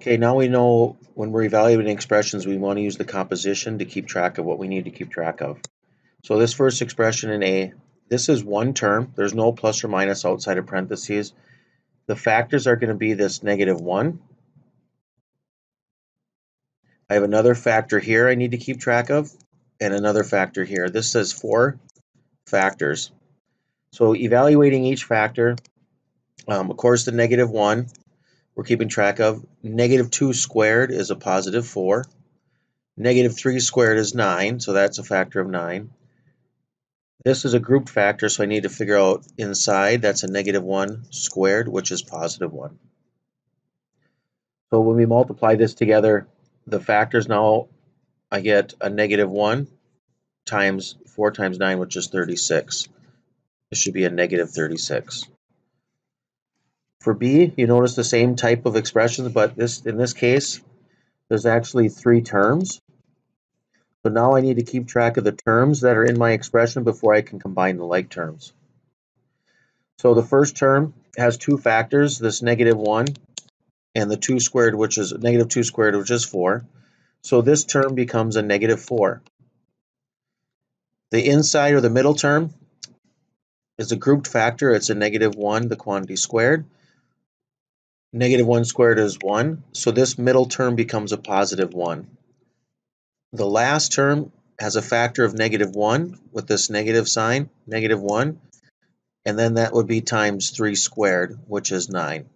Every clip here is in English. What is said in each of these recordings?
Okay, now we know when we're evaluating expressions, we want to use the composition to keep track of what we need to keep track of. So this first expression in A, this is one term. There's no plus or minus outside of parentheses. The factors are going to be this -1. I have another factor here I need to keep track of, and another factor here. This says 4 factors. So evaluating each factor, of course the -1 we're keeping track of. -2 squared is a positive 4. -3 squared is 9, so that's a factor of 9. This is a grouped factor, so I need to figure out inside. That's a -1 squared, which is positive 1. So when we multiply this together, the factors now, I get a -1 times 4 times 9, which is 36. This should be a -36. For B, you notice the same type of expressions, but in this case, there's actually 3 terms. So now I need to keep track of the terms that are in my expression before I can combine the like terms. So the first term has 2 factors, this -1 and the 2 squared, which is -2 squared, which is 4. So this term becomes a -4. The inside or the middle term is a grouped factor. It's a -1, the quantity squared. -1 squared is 1, so this middle term becomes a positive 1. The last term has a factor of -1 with this negative sign, -1, and then that would be times 3 squared, which is 9.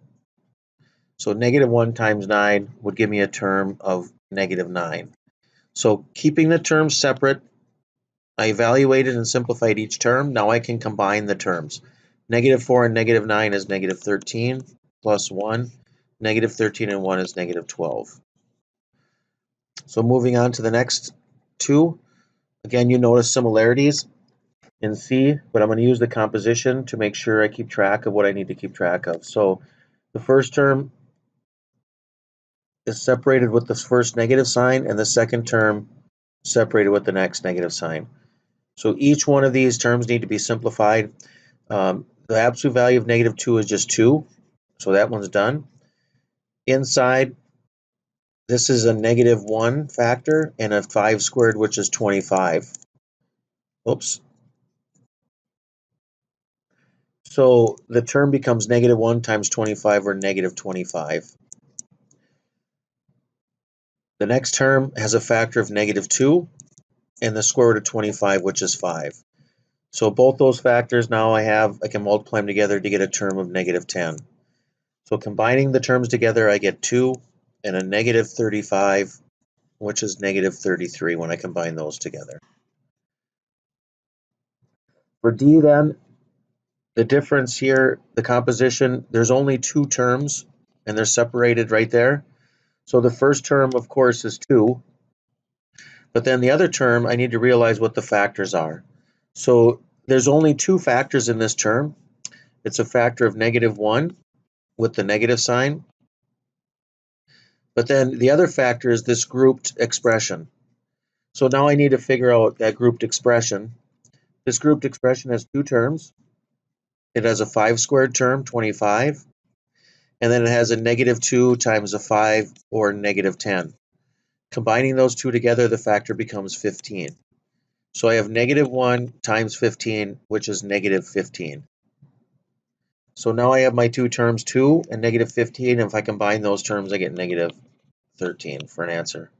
So -1 times 9 would give me a term of -9. So keeping the terms separate, I evaluated and simplified each term. Now I can combine the terms. -4 and -9 is -13 plus 1. -13 and 1 is -12. So moving on to the next two. Again, you notice similarities in C, but I'm going to use the composition to make sure I keep track of what I need to keep track of. So the first term is separated with the first negative sign, and the second term separated with the next negative sign. So each one of these terms need to be simplified. The absolute value of -2 is just 2, so that one's done. Inside, this is a -1 factor and a 5 squared, which is 25. Oops. So the term becomes -1 times 25, or -25. The next term has a factor of -2 and the square root of 25, which is 5. So both those factors now I can multiply them together to get a term of -10. So combining the terms together, I get 2 and a -35, which is -33 when I combine those together. For D then, the difference here, the composition, there's only 2 terms and they're separated right there. So the first term, of course, is 2, but then the other term, I need to realize what the factors are. So there's only 2 factors in this term. It's a factor of -1 with the negative sign, but then the other factor is this grouped expression. So now I need to figure out that grouped expression. This grouped expression has 2 terms. It has a 5 squared term, 25, and then it has a -2 times a 5, or -10. Combining those two together, the factor becomes 15. So I have -1 times 15, which is -15. So now I have my 2 terms, 2 and -15. If I combine those terms, I get -13 for an answer.